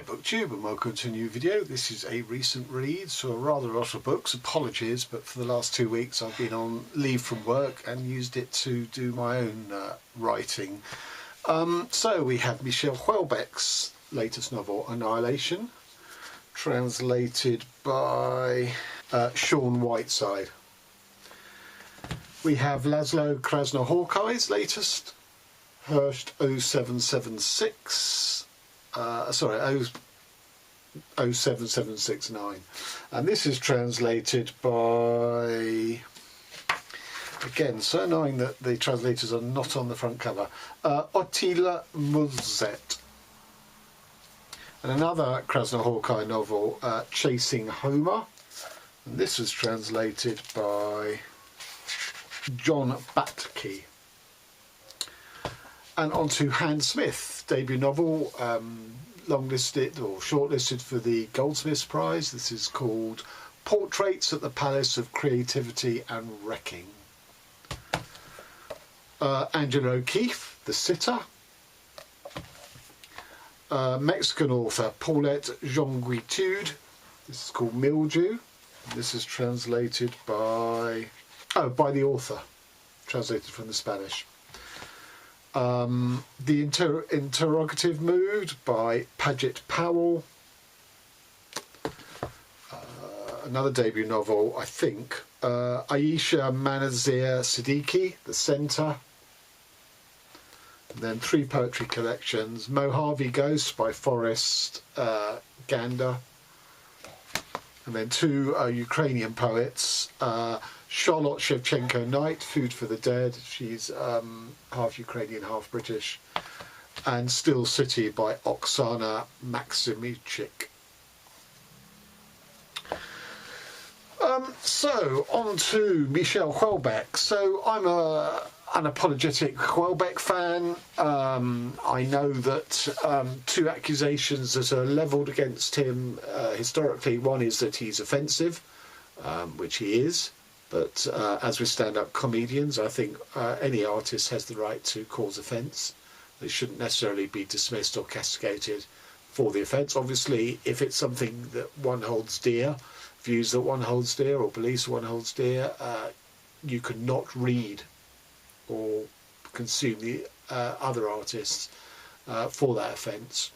Hi BookTube, and welcome to a new video. This is a recent read, so rather a lot of books. Apologies, but for the last 2 weeks I've been on leave from work and used it to do my own writing. So we have Michel Houellebecq's latest novel, Annihilation, translated by Sean Whiteside. We have Laszlo Krasznahorkai's latest, Herschel 0776. 07769, and this is translated by, again, so annoying that the translators are not on the front cover, Wife-Muse. And another Krasznahorkai novel, Chasing Homer, and this is translated by Jonguitud. And on to Han Smith, debut novel, longlisted or shortlisted for the Goldsmiths Prize. This is called Portraits at the Palace of Creativity and Wrecking. Angela O'Keeffe, The Sitter. Mexican author Paulette Jonguitud. This is called Mildew. This is translated by the author, translated from the Spanish. The Interrogative Mood by Padgett Powell. Another debut novel, I think. Ayesha, Manazir, Siddiqi, The Centre. And then 3 poetry collections. Mojave Ghost by Forrest, Gander. And then 2 Ukrainian poets. Charlotte Shevchenko-Knight, Food for the Dead. She's half Ukrainian, half British. And Still City by Oksana, Maksymchuk. So, on to Michel Houellebecq. So, I'm an unapologetic Houellebecq fan. I know that 2 accusations that are levelled against him historically. One is that he's offensive, which he is. But as with stand-up comedians, I think any artist has the right to cause offence. They shouldn't necessarily be dismissed or castigated for the offence. Obviously, if it's something that one holds dear, views that one holds dear, or beliefs one holds dear, you could not read or consume the other artists for that offence.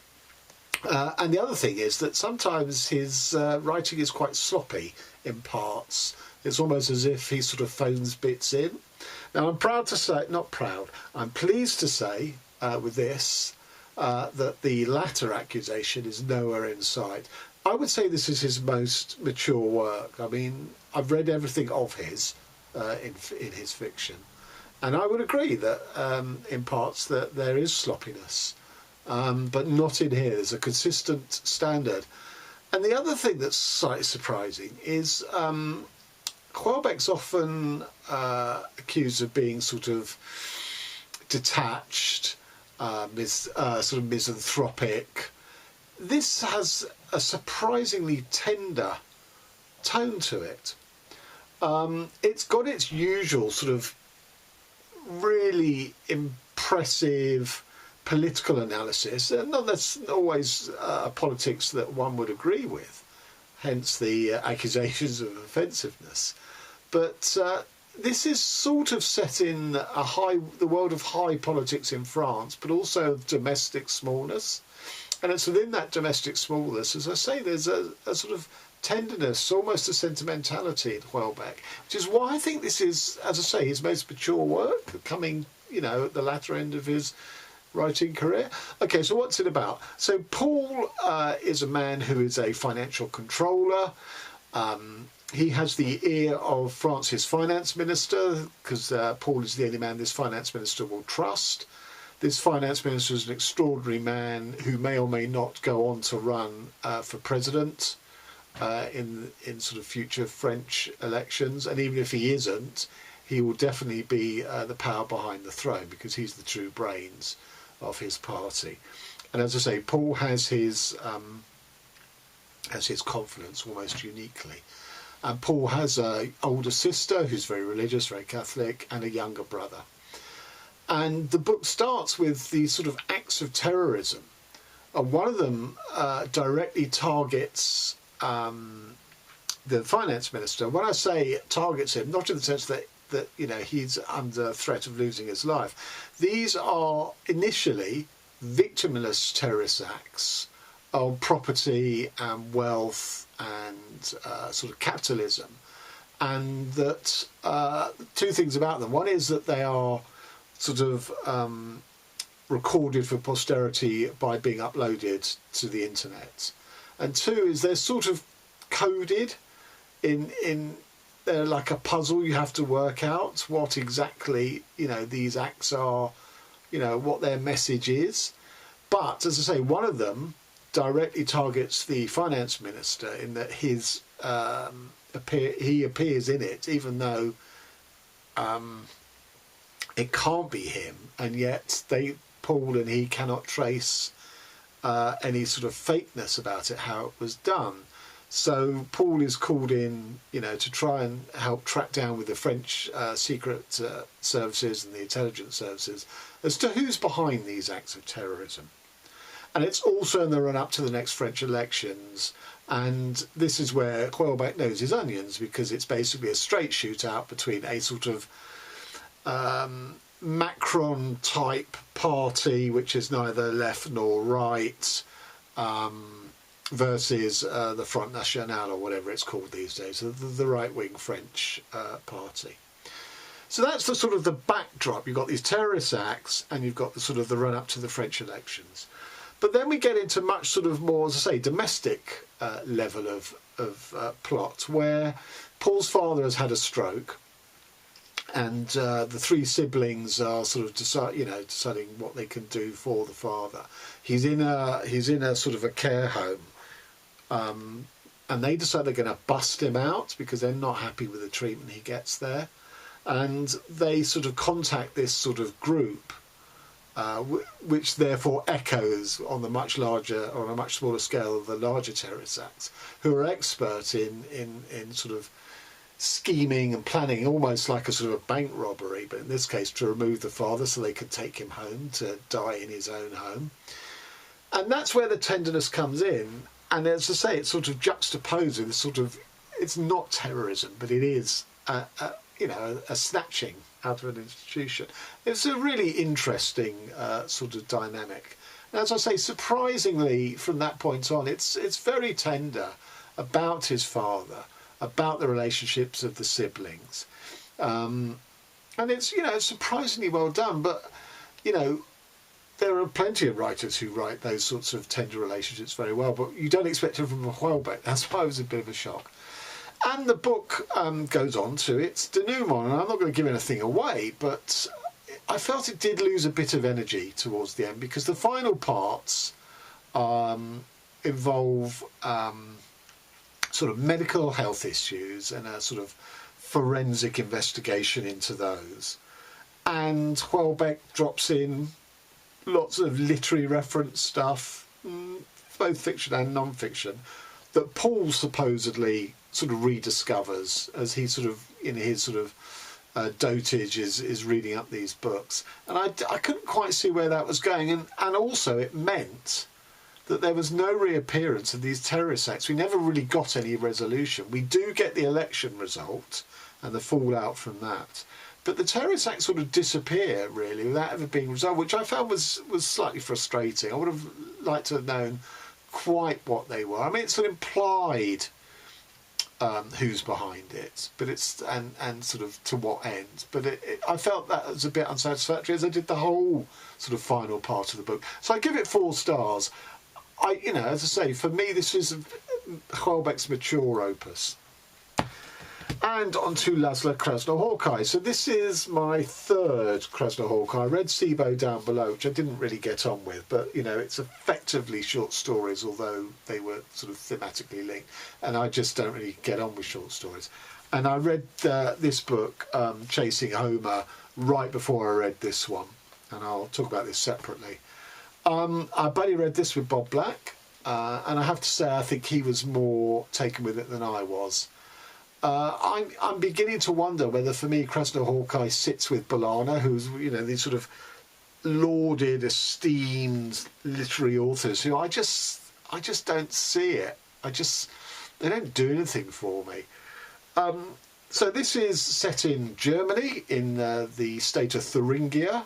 And the other thing is that sometimes his writing is quite sloppy in parts. It's almost as if he sort of phones bits in. Now, I'm proud to say, not proud, I'm pleased to say with this that the latter accusation is nowhere in sight. I would say this is his most mature work. I mean, I've read everything of his in his fiction, and I would agree that in parts that there is sloppiness, but not in here. There's a consistent standard. And the other thing that's slightly surprising is Houellebecq's often accused of being sort of detached, sort of misanthropic. This has a surprisingly tender tone to it. It's got its usual sort of really impressive political analysis, and that's always politics that one would agree with, hence the accusations of offensiveness. But this is sort of set in the world of high politics in France, but also of domestic smallness. And it's within that domestic smallness, as I say, there's a sort of tenderness, almost a sentimentality in Houellebecq, which is why I think this is, as I say, his most mature work, coming, at the latter end of his writing career. Okay, so what's it about? So Paul is a man who is a financial controller. He has the ear of France's finance minister, because Paul is the only man this finance minister will trust. This finance minister is an extraordinary man who may or may not go on to run for president in sort of future French elections. And even if he isn't, he will definitely be the power behind the throne, because he's the true brains of his party. And as I say, Paul has his confidence almost uniquely. And Paul has an older sister who's very religious, very Catholic, and a younger brother. And the book starts with these sort of acts of terrorism and one of them directly targets the finance minister. When I say targets him, not in the sense that he's under threat of losing his life. These are initially victimless terrorist acts on property and wealth and sort of capitalism, and that two things about them. One is that they are sort of recorded for posterity by being uploaded to the internet, and two is they're sort of coded in they're like a puzzle. You have to work out what exactly these acts are, what their message is. But as I say, one of them directly targets the finance minister in that he appears in it, even though it can't be him, and yet Paul and he cannot trace any sort of fakeness about it, how it was done. So Paul is called in, to try and help track down with the French secret services and the intelligence services as to who's behind these acts of terrorism. And it's also in the run-up to the next French elections. And this is where Houellebecq knows his onions, because it's basically a straight shootout between a sort of Macron-type party, which is neither left nor right, versus the Front National, or whatever it's called these days, the right-wing French party. So that's the sort of the backdrop. You've got these terrorist acts, and you've got the sort of the run-up to the French elections. But then we get into much sort of more, as I say, domestic level of plot, where Paul's father has had a stroke, and the three siblings are sort of deciding what they can do for the father. He's in a sort of a care home, and they decide they're going to bust him out because they're not happy with the treatment he gets there, and they sort of contact this sort of group, which therefore echoes on a much smaller scale of the larger terrorist acts, who are expert in sort of scheming and planning, almost like a sort of a bank robbery, but in this case to remove the father so they could take him home to die in his own home. And that's where the tenderness comes in. And as I say, it's sort of juxtaposing this sort of, it's not terrorism, but it is a snatching out of an institution. It's a really interesting sort of dynamic. And as I say, surprisingly, from that point on, it's very tender about his father, about the relationships of the siblings, and it's surprisingly well done. But there are plenty of writers who write those sorts of tender relationships very well, but you don't expect it from Houellebecq. That's why it was a bit of a shock. And the book goes on to its denouement, and I'm not going to give anything away, but I felt it did lose a bit of energy towards the end, because the final parts involve sort of medical health issues and a sort of forensic investigation into those. And Houellebecq drops in lots of literary reference stuff, both fiction and non-fiction, that Paul supposedly sort of rediscovers as he sort of, in his sort of dotage, is reading up these books. And I couldn't quite see where that was going. And also it meant that there was no reappearance of these terrorist acts. We never really got any resolution. We do get the election result and the fallout from that, but the terrorist acts sort of disappear, really, without ever being resolved, which I found was slightly frustrating. I would have liked to have known quite what they were. I mean, it's sort of implied who's behind it, but it's and sort of to what end. But I felt that was a bit unsatisfactory, as I did the whole sort of final part of the book. So I give it 4 stars. As I say, for me, this is Houellebecq's mature opus. And on to Laszlo Krasznahorkai. So this is my 3rd Krasznahorkai. I read Sibo down below, which I didn't really get on with, but it's effectively short stories, although they were sort of thematically linked, and I just don't really get on with short stories. And I read this book, Chasing Homer, right before I read this one, and I'll talk about this separately. I buddy read this with Bob Black, and I have to say I think he was more taken with it than I was. I'm beginning to wonder whether, for me, Krasznahorkai sits with Bolano, who's these sort of lauded, esteemed literary authors who I just don't see it. They don't do anything for me. So this is set in Germany, in the state of Thuringia,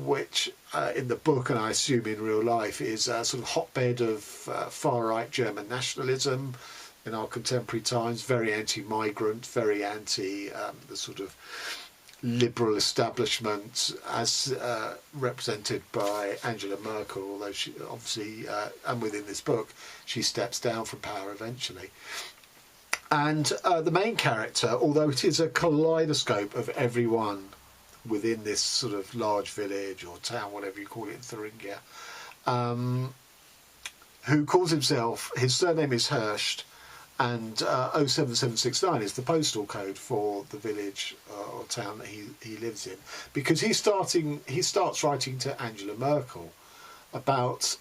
which in the book, and I assume in real life, is a sort of hotbed of far-right German nationalism in our contemporary times, very anti-migrant, very anti the sort of liberal establishment as represented by Angela Merkel, although she obviously, and within this book, she steps down from power eventually. And the main character, although it is a kaleidoscope of everyone within this sort of large village or town, whatever you call it in Thuringia, who calls himself, his surname is Herschel, and 07769 is the postal code for the village or town that he lives in, because he starts writing to Angela Merkel about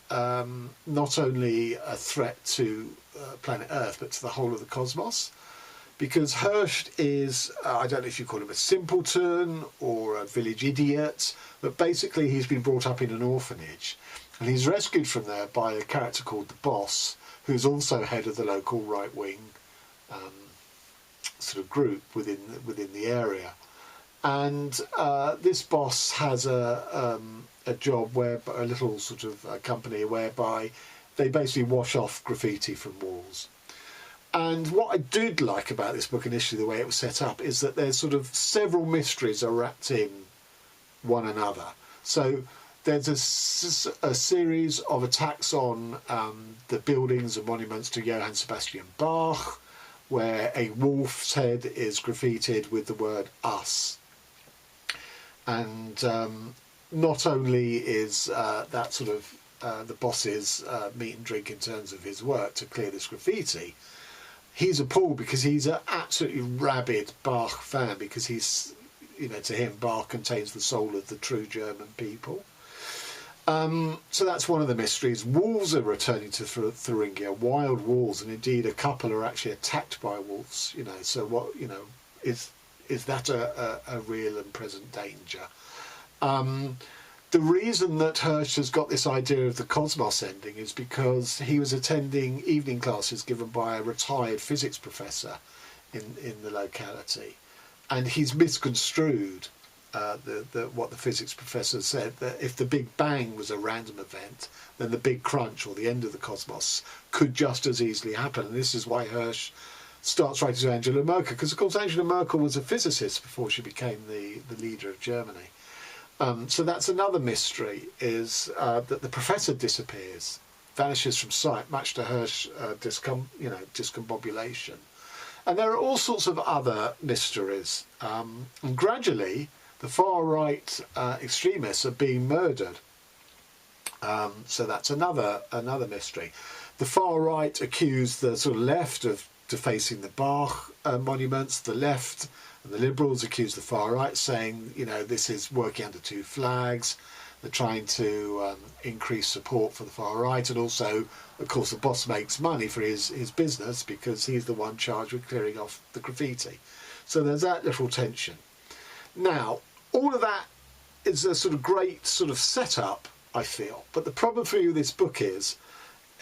not only a threat to planet Earth but to the whole of the cosmos, because Herschel is, I don't know if you call him a simpleton or a village idiot, but basically he's been brought up in an orphanage, and he's rescued from there by a character called the Boss, who's also head of the local right-wing sort of group within the area. And this boss has a job where a little sort of a company whereby they basically wash off graffiti from walls. And what I did like about this book initially, the way it was set up, is that there's sort of several mysteries are wrapped in one another. So there's a series of attacks on the buildings and monuments to Johann Sebastian Bach, where a wolf's head is graffitied with the word us. And not only is that sort of the boss's meat and drink in terms of his work to clear this graffiti, he's appalled because he's an absolutely rabid Bach fan, because he's, to him, Bach contains the soul of the true German people. So that's one of the mysteries. Wolves are returning to Thuringia, wild wolves, and indeed a couple are actually attacked by wolves. So what is that a real and present danger? The reason that Herschel has got this idea of the cosmos ending is because he was attending evening classes given by a retired physics professor in the locality, and he's misconstrued what the physics professor said, that if the Big Bang was a random event, then the Big Crunch, or the end of the cosmos, could just as easily happen. And this is why Herschel starts writing to Angela Merkel, because of course Angela Merkel was a physicist before she became the leader of Germany. So that's another mystery, is that the professor disappears, vanishes from sight, much to Herschel's discombobulation. And there are all sorts of other mysteries. And gradually, the far-right extremists are being murdered. So that's another mystery. The far-right accuse the sort of left of defacing the Bach monuments. The left and the liberals accuse the far-right, saying, this is working under two flags. They're trying to increase support for the far-right. And also, of course, the boss makes money for his business because he's the one charged with clearing off the graffiti. So there's that little tension. Now, all of that is a sort of great sort of setup, I feel. But the problem for me with this book is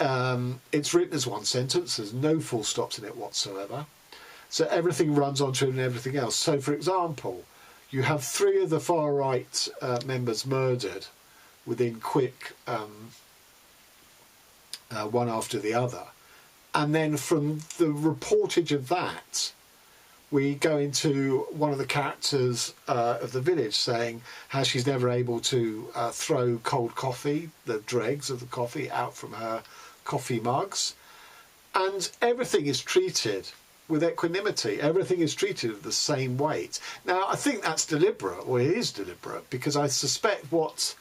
it's written as one sentence. There's no full stops in it whatsoever. So everything runs onto it and everything else. So, for example, you have three of the far-right members murdered within quick one after the other. And then from the reportage of that, we go into one of the characters of the village saying how she's never able to throw cold coffee, the dregs of the coffee, out from her coffee mugs. And everything is treated with equanimity. Everything is treated with the same weight. Now, I think that's deliberate, or it is deliberate, because I suspect what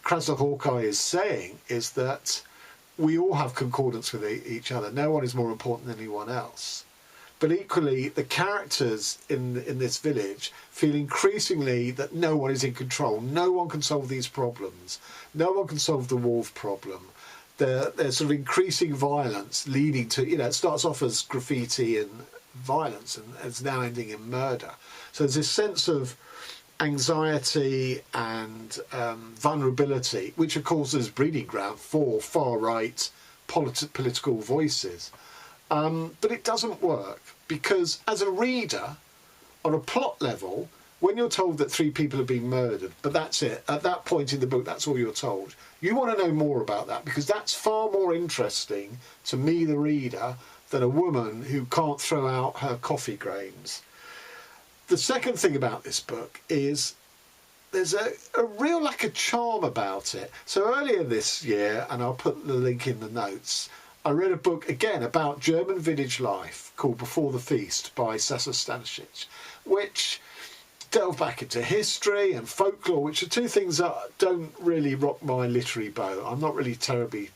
Krasznahorkai is saying is that we all have concordance with each other. No one is more important than anyone else. But equally, the characters in this village feel increasingly that no one is in control. No one can solve these problems. No one can solve the wolf problem. There's sort of increasing violence leading to, it starts off as graffiti and violence and it's now ending in murder. So there's this sense of anxiety and vulnerability, which of course is breeding ground for far-right political voices. But it doesn't work because as a reader, on a plot level, when you're told that 3 people have been murdered, but that's it, at that point in the book, that's all you're told. You want to know more about that because that's far more interesting to me, the reader, than a woman who can't throw out her coffee grains. The second thing about this book is there's a real lack of charm about it. So earlier this year, and I'll put the link in the notes, I read a book again about German village life called Before the Feast by Sasa Stanisic, which delve back into history and folklore, which are 2 things that don't really rock my literary boat. I'm not really terribly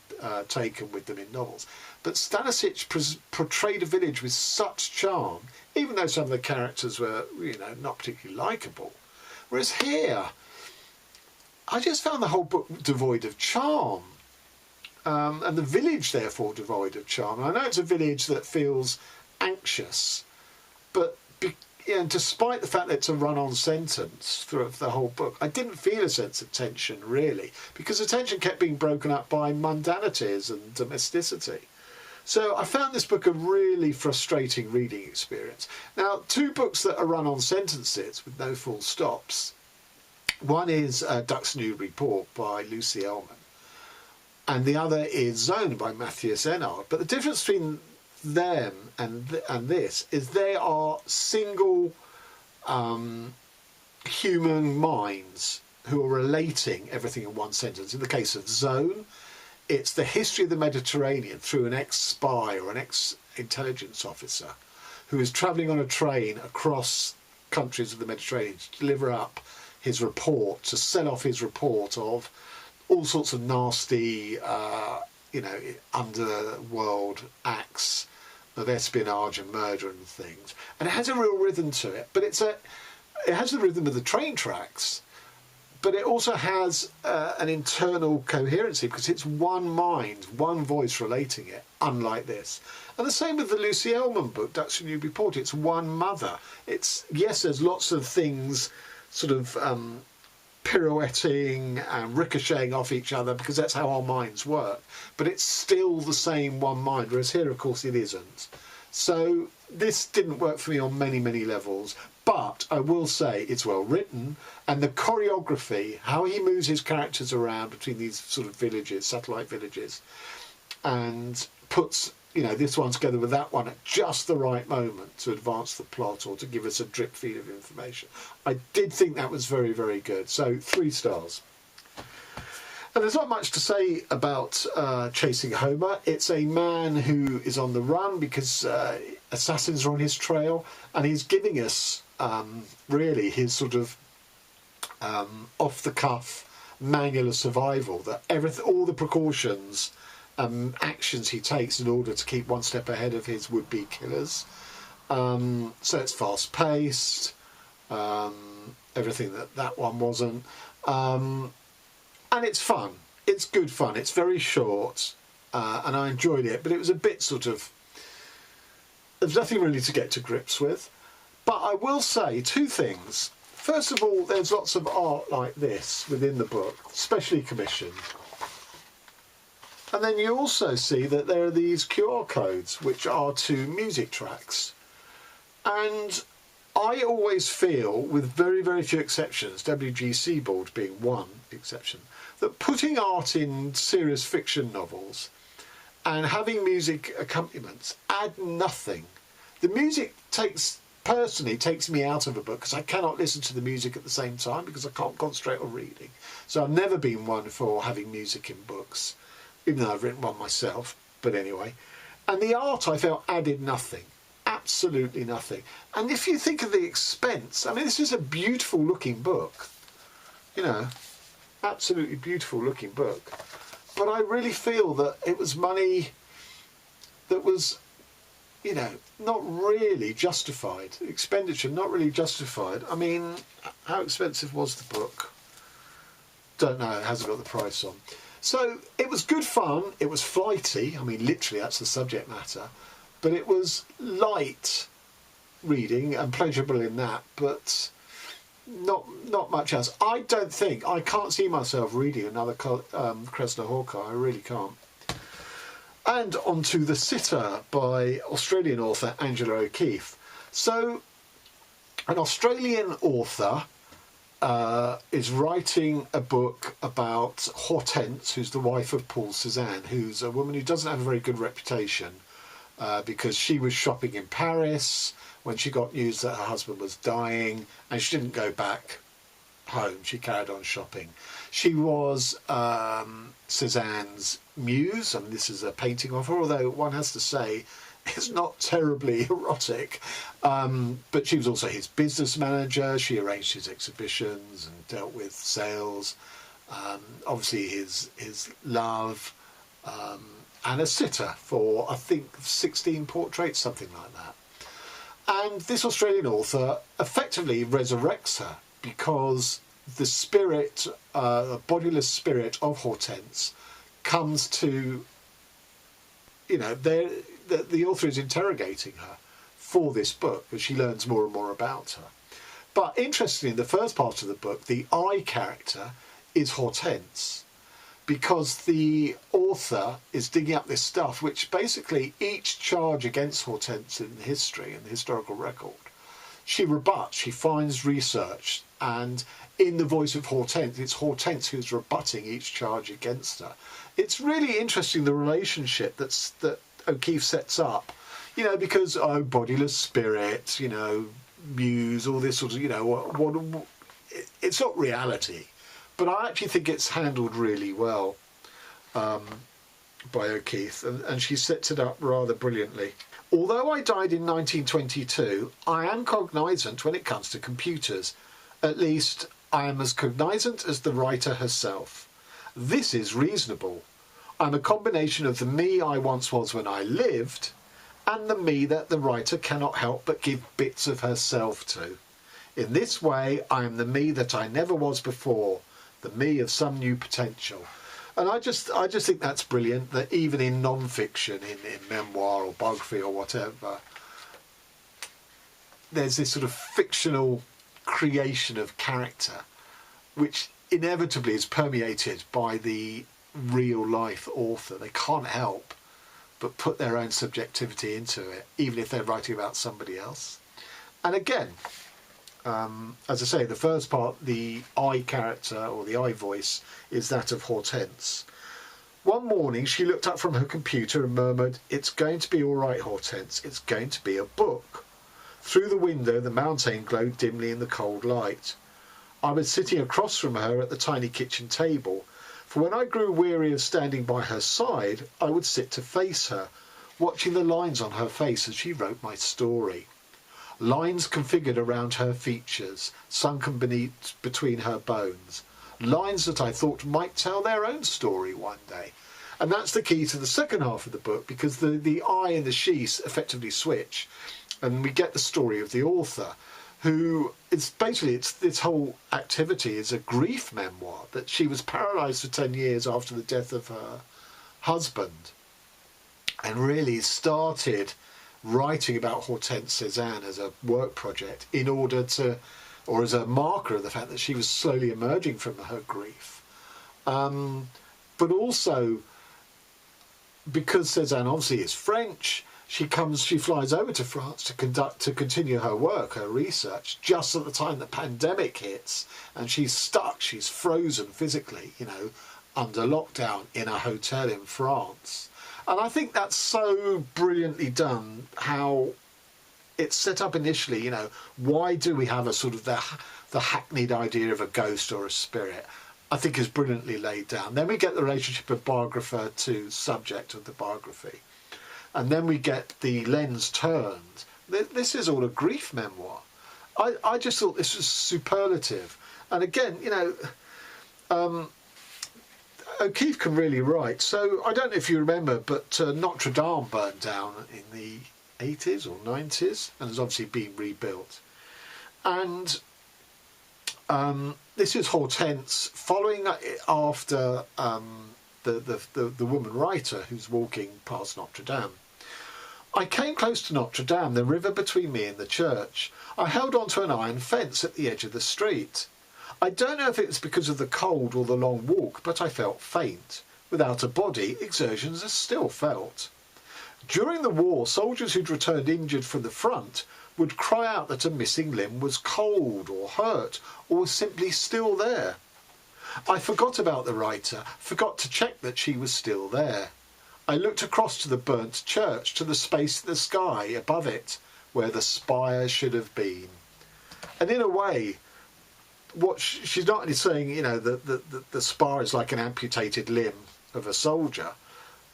taken with them in novels. But Stanisic portrayed a village with such charm, even though some of the characters were, not particularly likeable. Whereas here, I just found the whole book devoid of charm. And the village, therefore, devoid of charm. And I know it's a village that feels anxious, but despite the fact that it's a run-on sentence throughout the whole book, I didn't feel a sense of tension, really, because the tension kept being broken up by mundanities and domesticity. So I found this book a really frustrating reading experience. Now, 2 books that are run-on sentences with no full stops. One is Duck's New Report by Lucy Ellmann, and the other is Zone by Matthias Enard. But the difference between them and this is they are single human minds who are relating everything in one sentence. In the case of Zone, it's the history of the Mediterranean through an ex-spy or an ex-intelligence officer who is travelling on a train across countries of the Mediterranean to deliver up his report, to sell off his report of all sorts of nasty, underworld acts of espionage and murder and things. And it has a real rhythm to it, but it has the rhythm of the train tracks, but it also has an internal coherency because it's one mind, one voice relating it, unlike this. And the same with the Lucy Ellmann book, Duck's New Report. It's one mother. Yes, there's lots of things sort of pirouetting and ricocheting off each other because that's how our minds work, but it's still the same one mind, whereas here of course it isn't. So this didn't work for me on many levels, but I will say it's well written, and the choreography, how he moves his characters around between these sort of villages, satellite villages, and puts this one together with that one at just the right moment to advance the plot or to give us a drip feed of information. I did think that was very, very good. So 3 stars. And there's not much to say about Chasing Homer. It's a man who is on the run because assassins are on his trail, and he's giving us really his sort of off-the-cuff manual of survival, that all the precautions actions he takes in order to keep one step ahead of his would-be killers. So it's fast-paced, everything that one wasn't. And it's fun. It's good fun. It's very short, and I enjoyed it, but it was a bit there's nothing really to get to grips with. But I will say 2 things. First of all, there's lots of art like this within the book, specially commissioned. And then you also see that there are these QR codes, which are to music tracks. And I always feel, with very, very few exceptions, W.G. Sebald being one exception, that putting art in serious fiction novels and having music accompaniments add nothing. The music personally takes me out of a book because I cannot listen to the music at the same time because I can't concentrate on reading. So I've never been one for having music in books, even though I've written one myself, but anyway. And the art, I felt, added nothing, absolutely nothing. And if you think of the expense, I mean, this is a beautiful looking book, absolutely beautiful looking book. But I really feel that it was money that was, not really justified. Expenditure, not really justified. I mean, how expensive was the book? Don't know, it hasn't got the price on. So it was good fun, it was flighty, I mean literally that's the subject matter, but it was light reading and pleasurable in that, but not much else. I can't see myself reading another Krasznahorkai. I really can't. And on to The Sitter by Australian author Angela O'Keeffe. So, an Australian author is writing a book about Hortense, who's the wife of Paul Cézanne, who's a woman who doesn't have a very good reputation because she was shopping in Paris when she got news that her husband was dying, and she didn't go back home. She carried on shopping. She was Cézanne's muse, and this is a painting of her, although one has to say it's not terribly erotic. But she was also his business manager. She arranged his exhibitions and dealt with sales. Obviously his love, and a sitter for, I think, 16 portraits, something like that. And this Australian author effectively resurrects her because the spirit, the bodiless spirit of Hortense comes to, the author is interrogating her for this book as she learns more and more about her. But interestingly, in the first part of the book, the I character is Hortense, because the author is digging up this stuff which basically each charge against Hortense in history and the historical record, she rebuts, she finds research, and in the voice of Hortense, it's Hortense who's rebutting each charge against her. It's really interesting, the relationship that O'Keeffe sets up, because, bodiless spirit, muse, all this sort of, it's not reality. But I actually think it's handled really well by O'Keeffe, and she sets it up rather brilliantly. Although I died in 1922, I am cognizant when it comes to computers. At least, I am as cognizant as the writer herself. This is reasonable. I'm a combination of the me I once was when I lived, and the me that the writer cannot help but give bits of herself to. In this way, I am the me that I never was before, the me of some new potential. And I just think that's brilliant, that even in non-fiction, in memoir or biography or whatever, there's this sort of fictional creation of character which inevitably is permeated by the real life author. They can't help but put their own subjectivity into it, even if they're writing about somebody else. And again, as I say, the first part, the I character or the I voice is that of Hortense. One morning she looked up from her computer and murmured, "It's going to be all right, Hortense. It's going to be a book." Through the window the mountain glowed dimly in the cold light. I was sitting across from her at the tiny kitchen table, for when I grew weary of standing by her side, I would sit to face her, watching the lines on her face as she wrote my story. Lines configured around her features, sunken between her bones. Lines that I thought might tell their own story one day. And that's the key to the second half of the book, because the I and the she effectively switch, and we get the story of the author, who is basically, this whole activity is a grief memoir, that she was paralysed for 10 years after the death of her husband, and really started writing about Hortense Cézanne as a work project in order to, or as a marker of the fact that she was slowly emerging from her grief. But also, because Cézanne obviously is French, she flies over to France to continue her work, her research, just at the time the pandemic hits, and she's stuck, she's frozen physically, under lockdown in a hotel in France. And I think that's so brilliantly done, how it's set up initially, why do we have a sort of the hackneyed idea of a ghost or a spirit? I think is brilliantly laid down. Then we get the relationship of biographer to subject of the biography. And then we get the lens turned. This is all a grief memoir. I just thought this was superlative. And again, O'Keeffe can really write. So I don't know if you remember, but Notre Dame burned down in the 80s or 90s and has obviously been rebuilt. And this is Hortense following after the woman writer who's walking past Notre Dame. I came close to Notre Dame, the river between me and the church. I held onto an iron fence at the edge of the street. I don't know if it was because of the cold or the long walk, but I felt faint. Without a body, exertions are still felt. During the war, soldiers who'd returned injured from the front would cry out that a missing limb was cold or hurt or was simply still there. I forgot about the writer, forgot to check that she was still there. I looked across to the burnt church, to the space in the sky above it, where the spire should have been. And in a way, what she's not only saying, you know, the spire is like an amputated limb of a soldier,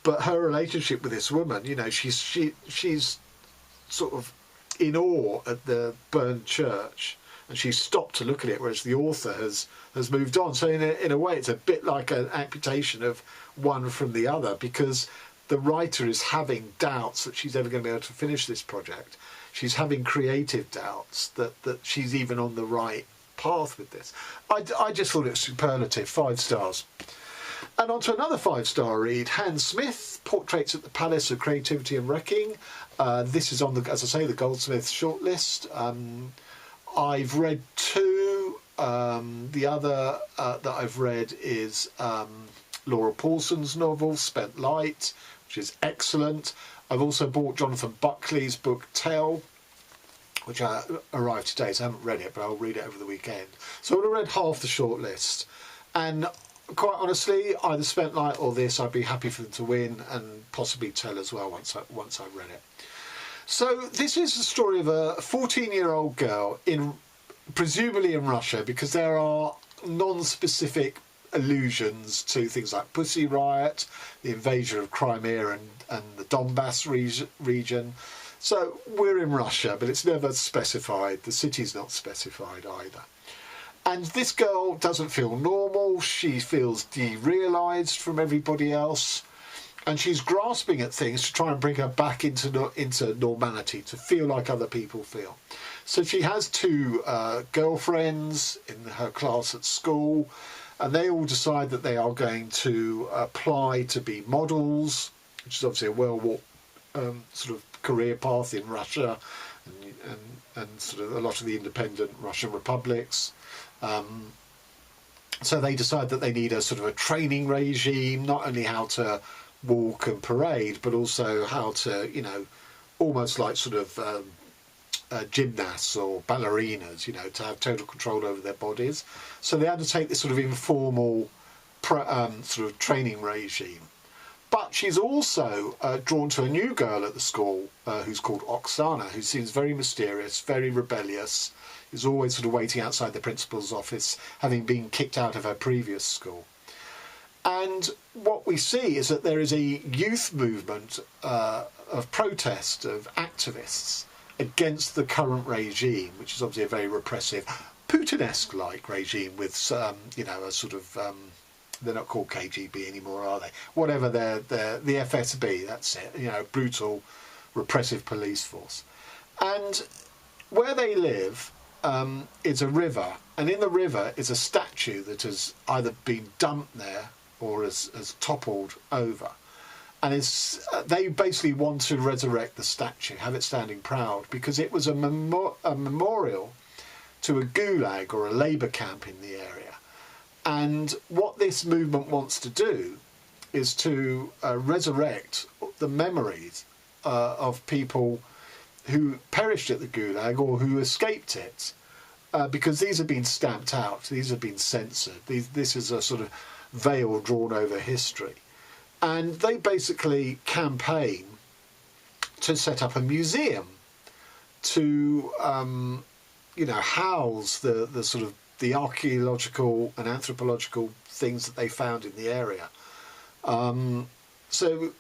but her relationship with this woman, you know, she's sort of in awe at the burned church, and she's stopped to look at it, whereas the author has moved on. So in a way, it's a bit like an amputation of one from the other, because the writer is having doubts that she's ever going to be able to finish this project. She's having creative doubts that she's even on the right path with this. I just thought it was superlative, 5 stars. And on to another 5-star read, Hans Smith, Portraits at the Palace of Creativity and Wrecking. This is on, as I say, the Goldsmith shortlist. I've read 2. The other that I've read is Laura Paulson's novel, Spent Light, which is excellent. I've also bought Jonathan Buckley's book, Tell, which arrived today, so I haven't read it, but I'll read it over the weekend. So I would have read half the shortlist. And quite honestly, either Spent Light or this, I'd be happy for them to win, and possibly Tell as well once I've read it. So this is the story of a 14-year-old girl, presumably in Russia, because there are non-specific allusions to things like Pussy Riot, the invasion of Crimea and the Donbass region. So we're in Russia, but it's never specified. The city's not specified either. And this girl doesn't feel normal. She feels derealised from everybody else. And she's grasping at things to try and bring her back into normality, to feel like other people feel. So she has 2 girlfriends in her class at school, and they all decide that they are going to apply to be models, which is obviously a well-walked sort of career path in Russia and sort of a lot of the independent Russian republics. So they decide that they need a sort of a training regime, not only how to walk and parade, but also how to, you know, almost like sort of gymnasts or ballerinas, you know, to have total control over their bodies. So they undertake this sort of informal sort of training regime. But she's also drawn to a new girl at the school who's called Oksana, who seems very mysterious, very rebellious, is always sort of waiting outside the principal's office, having been kicked out of her previous school. And what we see is that there is a youth movement of protest, of activists against the current regime, which is obviously a very repressive, Putin-esque-like regime with, you know, a sort of, they're not called KGB anymore, are they? Whatever, they're the FSB, that's it, you know, brutal, repressive police force. And where they live is a river, and in the river is a statue that has either been dumped there or has toppled over. And they basically want to resurrect the statue, have it standing proud, because it was a memorial to a gulag or a labour camp in the area. And what this movement wants to do is to resurrect the memories of people who perished at the gulag or who escaped it, because these have been stamped out, these have been censored. This is a sort of veil drawn over history. And they basically campaign to set up a museum to, you know, house the sort of the archaeological and anthropological things that they found in the area. So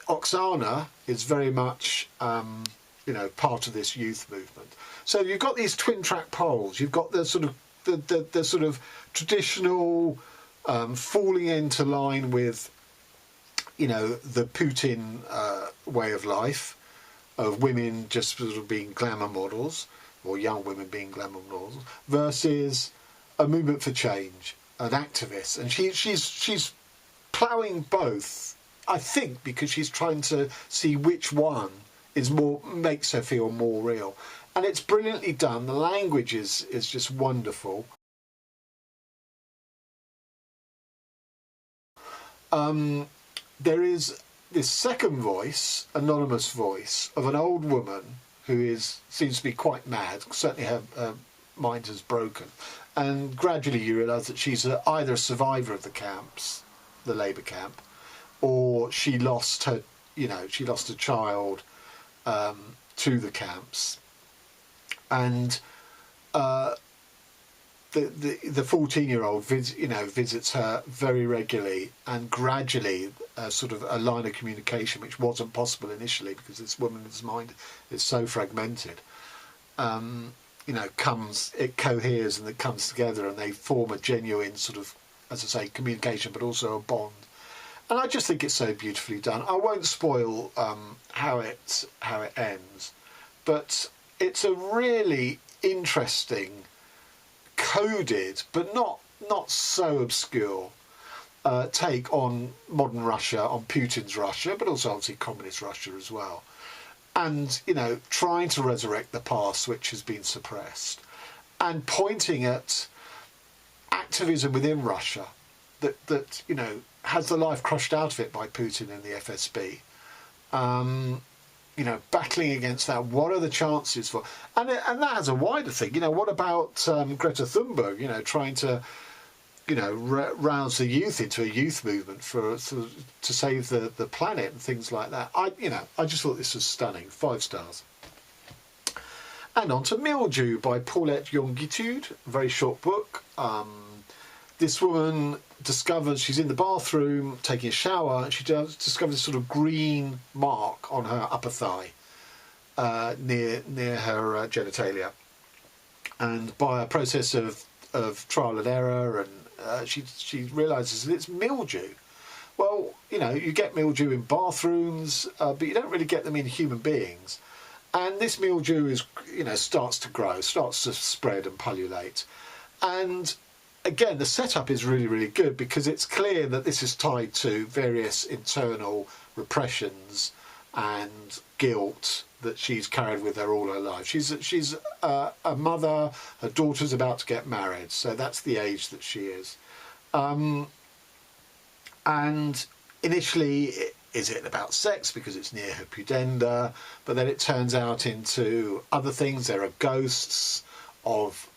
Oksana is very much, you know, part of this youth movement. So you've got these twin-track poles. You've got the sort of the sort of traditional falling into line with, you know, the Putin way of life, of women just sort of being glamour models, or young women being glamour models, versus a movement for change, an activist. And she's ploughing both I think because she's trying to see which one makes her feel more real. And it's brilliantly done. The language is just wonderful. There is this second voice, anonymous voice, of an old woman who seems to be quite mad. Certainly her mind has broken. And gradually you realise that she's either a survivor of the camps, the labour camp, or she lost a child to the camps. And the 14-year-old visits her very regularly, and gradually sort of a line of communication which wasn't possible initially because this woman's mind is so fragmented, it coheres and it comes together and they form a genuine sort of, as I say, communication, but also a bond. And I just think it's so beautifully done. I won't spoil how it ends, but it's a really interesting, coded but not so obscure take on modern Russia, on Putin's Russia, but also obviously communist Russia as well. And, trying to resurrect the past which has been suppressed, and pointing at activism within Russia that has the life crushed out of it by Putin and the FSB. Battling against that. What are the chances for? And that has a wider thing. What about Greta Thunberg? Trying to rouse the youth into a youth movement to save the planet and things like that. I just thought this was stunning. 5 stars. And on to Mildew by Paulette Jonguitud. A very short book. This woman discovers, she's in the bathroom taking a shower, and she discovers a sort of green mark on her upper thigh near her genitalia. And by a process of trial and error, and she realises that it's mildew. Well, you get mildew in bathrooms, but you don't really get them in human beings. And this mildew starts to grow, starts to spread and pullulate. And again, the setup is really, really good because it's clear that this is tied to various internal repressions and guilt that she's carried with her all her life. She's a mother, her daughter's about to get married, so that's the age that she is. And initially, is it about sex because it's near her pudenda, but then it turns out into other things. There are ghosts of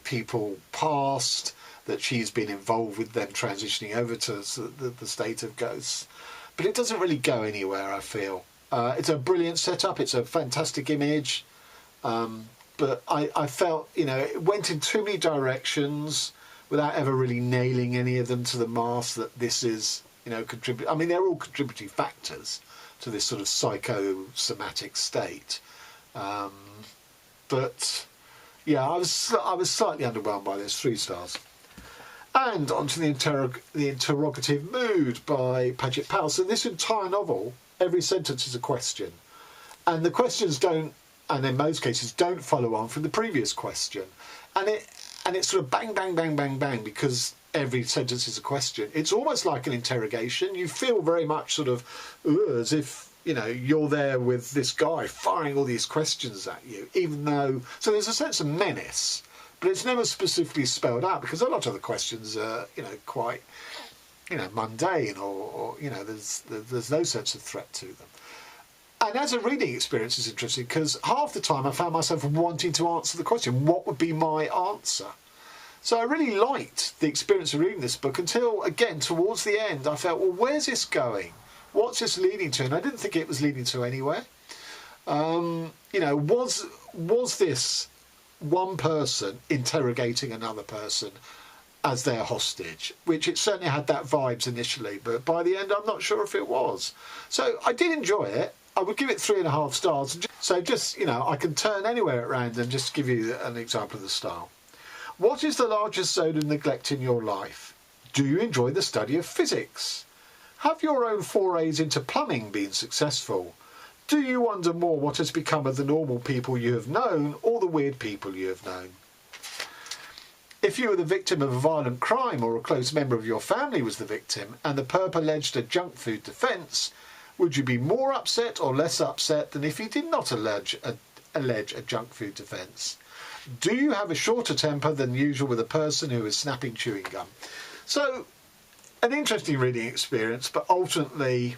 people past that she's been involved with, them transitioning over to the state of ghosts. But it doesn't really go anywhere, I feel. It's a brilliant setup, it's a fantastic image, but I felt, it went in too many directions without ever really nailing any of them to the mast that this is, contribute. I mean, they're all contributing factors to this sort of psychosomatic state. But yeah, I was slightly underwhelmed by this. 3 stars. And onto the Interrogative Mood by Padgett Powell. So this entire novel, every sentence is a question, and the questions don't, and in most cases don't follow on from the previous question, and it's sort of bang bang bang bang bang because every sentence is a question. It's almost like an interrogation. You feel very much sort of as if you're there with this guy firing all these questions at you, even though, so there's a sense of menace, but it's never specifically spelled out because a lot of the questions are quite mundane, or there's no sense of threat to them. And as a reading experience, is interesting because half the time I found myself wanting to answer the question, what would be my answer? So I really liked the experience of reading this book until, again, towards the end, I felt, well, where's this going? What's this leading to? And I didn't think it was leading to anywhere. Was this one person interrogating another person as their hostage? Which it certainly had that vibes initially, but by the end, I'm not sure if it was. So I did enjoy it. I would give it 3.5 stars. So just, I can turn anywhere at random, just give you an example of the style. What is the largest zone of neglect in your life? Do you enjoy the study of physics? Have your own forays into plumbing been successful? Do you wonder more what has become of the normal people you have known or the weird people you have known? If you were the victim of a violent crime or a close member of your family was the victim and the perp alleged a junk food defence, would you be more upset or less upset than if he did not allege a junk food defence? Do you have a shorter temper than usual with a person who is snapping chewing gum? So, an interesting reading experience, but ultimately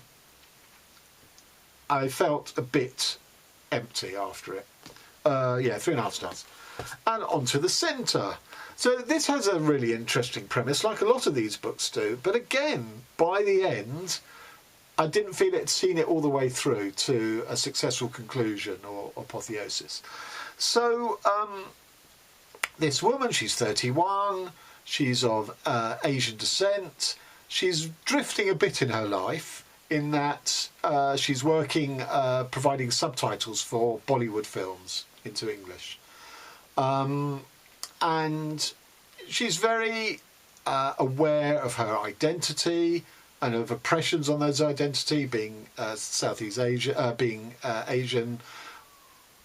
I felt a bit empty after it. 3.5 stars. And on to the centre. So this has a really interesting premise, like a lot of these books do. But again, by the end, I didn't feel it had seen it all the way through to a successful conclusion or apotheosis. So this woman, she's 31, she's of Asian descent. She's drifting a bit in her life in that she's working, providing subtitles for Bollywood films into English. And she's very aware of her identity and of oppressions on those identity, being Southeast Asia, being Asian.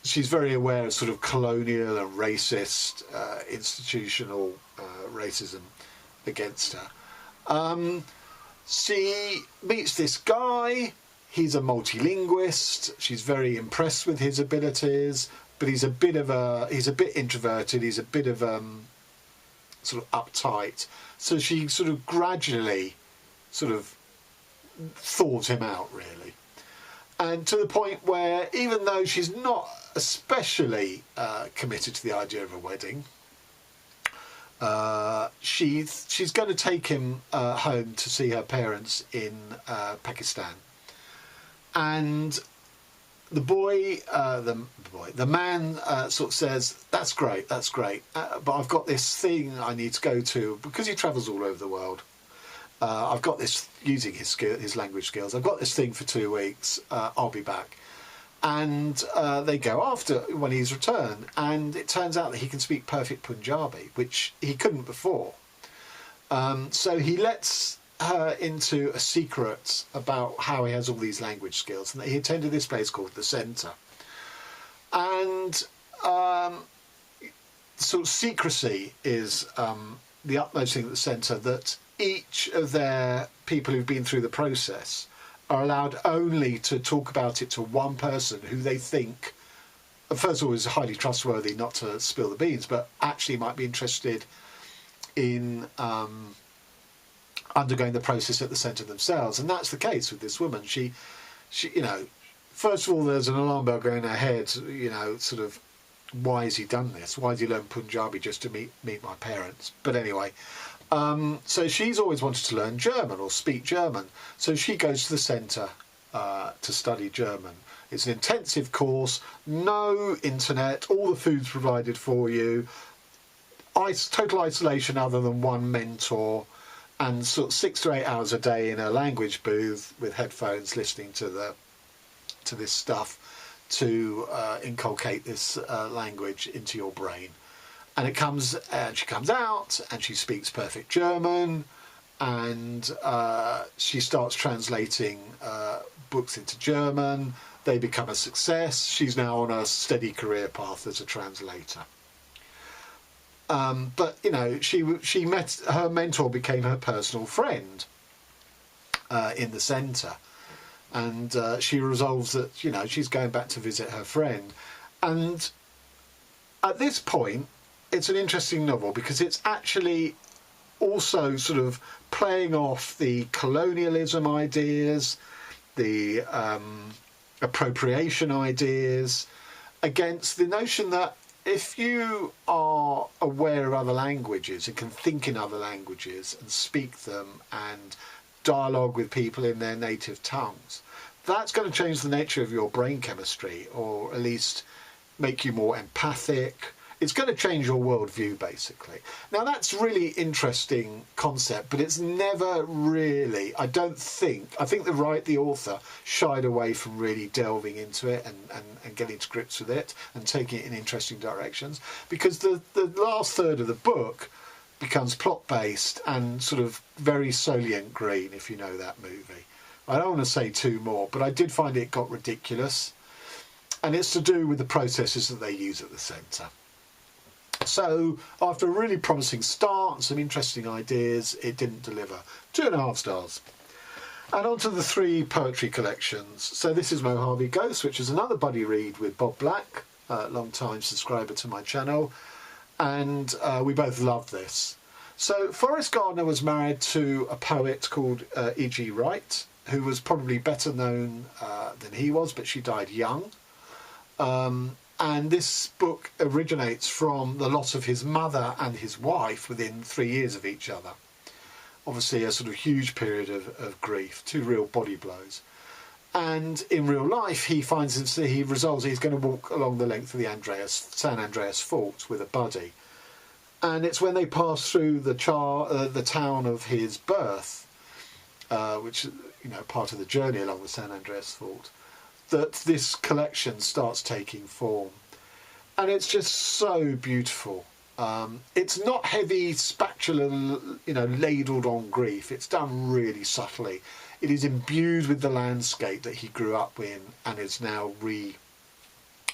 She's very aware of sort of colonial and racist, institutional racism against her. She meets this guy. He's a multilinguist. She's very impressed with his abilities, but he's a bit introverted. He's a bit of sort of uptight. So she sort of gradually sort of thaws him out, really. And to the point where, even though she's not especially committed to the idea of a wedding, she's going to take him home to see her parents in Pakistan. And the man sort of says, that's great, but I've got this thing I need to go to, because he travels all over the world. I've got this, using his language skills, I've got this thing for 2 weeks, I'll be back. And they go after, when he's returned, and it turns out that he can speak perfect Punjabi, which he couldn't before. So he lets her into a secret about how he has all these language skills, and that he attended this place called the Centre. And sort of secrecy is the utmost thing at the Centre, that each of their people who've been through the process are allowed only to talk about it to one person who they think, first of all, is highly trustworthy, not to spill the beans, but actually might be interested in undergoing the process at the centre themselves. And that's the case with this woman. She, you know, first of all, there's an alarm bell going in her head, you know, sort of, why has he done this? Why has he learned Punjabi just to meet my parents? But anyway, so she's always wanted to learn German or speak German. So she goes to the centre to study German. It's an intensive course, no internet, all the food's provided for you, total isolation other than one mentor, and sort of 6 to 8 hours a day in a language booth with headphones, listening to this stuff to inculcate this language into your brain. And she comes out and she speaks perfect German, and she starts translating books into German. They become a success. She's now on a steady career path as a translator. But you know, she met her mentor, became her personal friend in the centre, and she resolves that, you know, she's going back to visit her friend. And at this point, it's an interesting novel because it's actually also sort of playing off the colonialism ideas, the appropriation ideas, against the notion that if you are aware of other languages and can think in other languages and speak them and dialogue with people in their native tongues, that's going to change the nature of your brain chemistry, or at least make you more empathic. It's going to change your worldview, basically. Now, that's a really interesting concept, but it's never really, I think the author shied away from really delving into it and getting to grips with it and taking it in interesting directions, because the last third of the book becomes plot-based and sort of very Soylent Green, if you know that movie. I don't want to say too more, but I did find it got ridiculous, and it's to do with the processes that they use at the centre. So after a really promising start and some interesting ideas, it didn't deliver. 2.5 stars. And on to the 3 poetry collections. So this is Mojave Ghost, which is another buddy read with Bob Black, long time subscriber to my channel, and we both love this. So Forrest Gardner was married to a poet called E.G. Wright, who was probably better known than he was, but she died young. And this book originates from the loss of his mother and his wife within 3 years of each other. Obviously a sort of huge period of grief, 2 real body blows. And in real life, he resolves he's going to walk along the length of the San Andreas Fault with a buddy. And it's when they pass through the town of his birth, which is, you know, part of the journey along the San Andreas Fault, that this collection starts taking form. And it's just so beautiful. It's not heavy spatula, you know, ladled on grief. It's done really subtly. It is imbued with the landscape that he grew up in and is now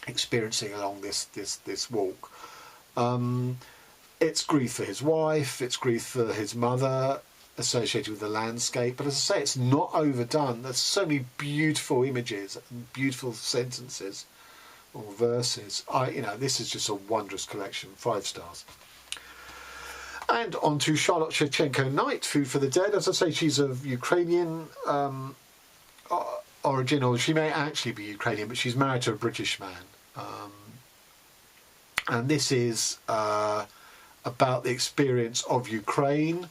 experiencing along this walk. It's grief for his wife, it's grief for his mother, associated with the landscape. But as I say, it's not overdone. There's so many beautiful images and beautiful sentences or verses. You know, this is just a wondrous collection. 5 stars. And on to Charlotte Shevchenko-Knight, Food for the Dead. As I say, she's of Ukrainian origin, or she may actually be Ukrainian, but she's married to a British man. And this is about the experience of Ukraine,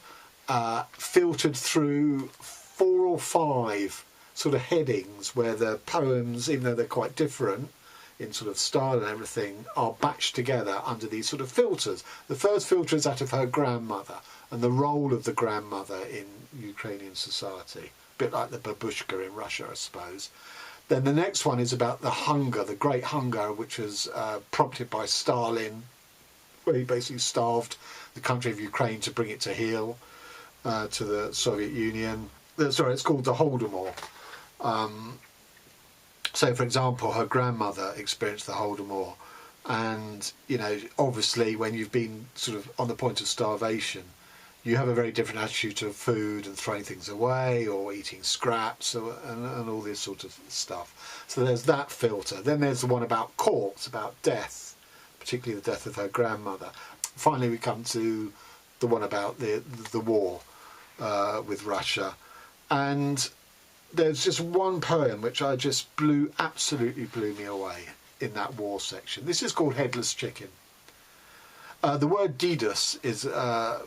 filtered through 4 or 5 sort of headings where the poems, even though they're quite different in sort of style and everything, are batched together under these sort of filters. The first filter is that of her grandmother and the role of the grandmother in Ukrainian society, a bit like the babushka in Russia, I suppose. Then the next one is about the hunger, the great hunger, which was prompted by Stalin, where he basically starved the country of Ukraine to bring it to heel to the Soviet Union. Sorry, it's called the Holodomor. So, for example, her grandmother experienced the Holodomor, and, you know, obviously when you've been sort of on the point of starvation, you have a very different attitude to food and throwing things away or eating scraps and all this sort of stuff. So there's that filter. Then there's the one about corpse, about death, particularly the death of her grandmother. Finally, we come to the one about the war with Russia. And there's just one poem which absolutely blew me away in that war section. This is called Headless Chicken. The word Dedus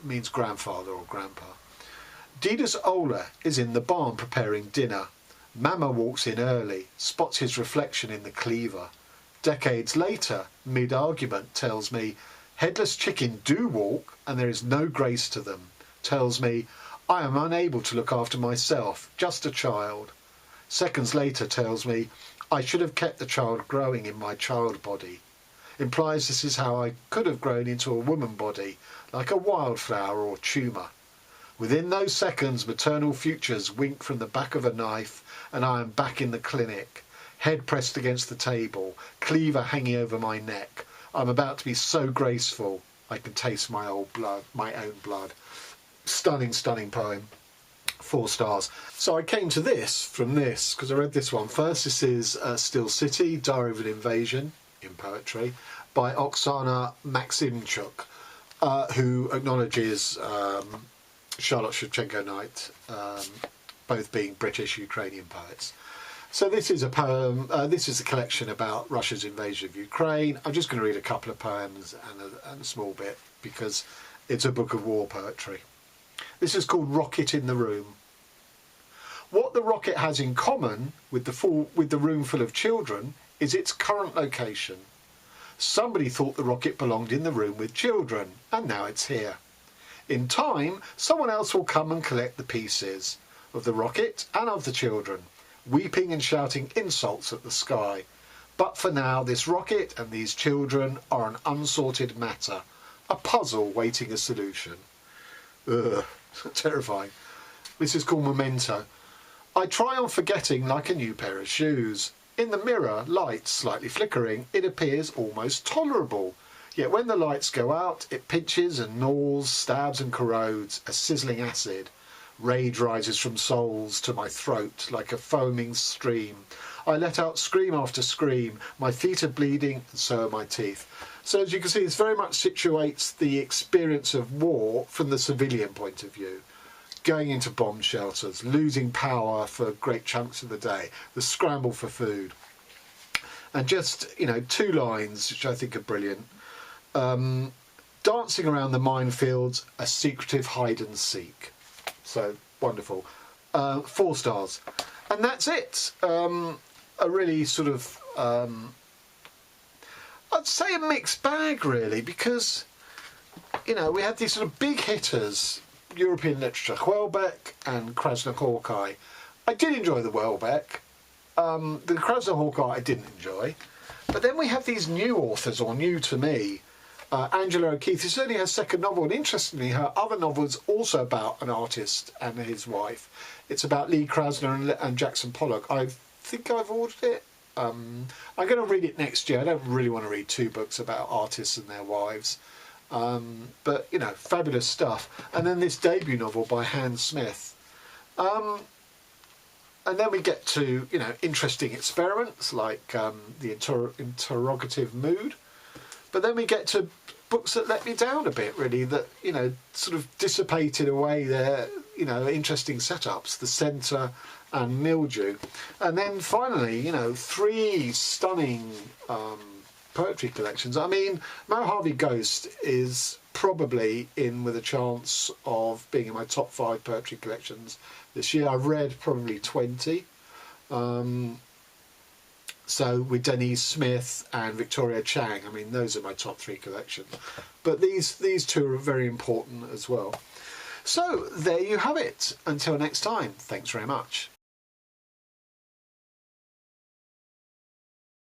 means grandfather or grandpa. Dedus Ola is in the barn preparing dinner. Mama walks in early, spots his reflection in the cleaver. Decades later, mid-argument, tells me, headless chicken do walk and there is no grace to them. Tells me, I am unable to look after myself, just a child. Seconds later tells me, I should have kept the child growing in my child body. Implies this is how I could have grown into a woman body, like a wildflower or tumour. Within those seconds, maternal futures wink from the back of a knife, and I am back in the clinic, head pressed against the table, cleaver hanging over my neck. I'm about to be so graceful, I can taste my own blood. Stunning, stunning poem. 4 stars. So I came to this from this, because I read this one first. This is Still City, Diary of an Invasion, in poetry, by Oksana Maksymchuk, who acknowledges Charlotte Shevchenko-Knight, both being British Ukrainian poets. So this is a poem, this is a collection about Russia's invasion of Ukraine. I'm just going to read a couple of poems and a small bit, because it's a book of war poetry. This is called Rocket in the Room. What the rocket has in common with the room full of children is its current location. Somebody thought the rocket belonged in the room with children, and now it's here. In time, someone else will come and collect the pieces of the rocket and of the children, weeping and shouting insults at the sky. But for now, this rocket and these children are an unsorted matter, a puzzle waiting a solution. Ugh, terrifying. This is called Memento. I try on forgetting like a new pair of shoes. In the mirror, light slightly flickering, it appears almost tolerable. Yet when the lights go out, it pinches and gnaws, stabs and corrodes, a sizzling acid. Rage rises from souls to my throat like a foaming stream. I let out scream after scream. My feet are bleeding and so are my teeth. So as you can see, this very much situates the experience of war from the civilian point of view. Going into bomb shelters, losing power for great chunks of the day, the scramble for food. And just, you know, 2 lines, which I think are brilliant. Dancing around the minefields, a secretive hide and seek. So, wonderful. 4 stars. And that's it. A really sort of, I'd say a mixed bag, really, because, you know, we had these sort of big hitters, European literature, Houellebecq and Krasznahorkai. I did enjoy the Houellebecq. The Krasznahorkai I didn't enjoy. But then we have these new authors, or new to me, Angela O'Keeffe. This is only her 2nd novel, and interestingly, her other novel is also about an artist and his wife. It's about Lee Krasner and Jackson Pollock. I think I've ordered it. I'm going to read it next year. I don't really want to read 2 books about artists and their wives. But, you know, fabulous stuff. And then this debut novel by Hans Smith. And then we get to, you know, interesting experiments like the Interrogative Mood. But then we get to books that let me down a bit, really, that, you know, sort of dissipated away their, you know, interesting setups, The Centre and Mildew. And then finally, you know, 3 stunning poetry collections. I mean, Mojave Ghost is probably in with a chance of being in my top 5 poetry collections this year. I've read probably 20. So with Denise Smith and Victoria Chang, I mean, those are my top 3 collections. But these 2 are very important as well. So there you have it. Until next time, thanks very much.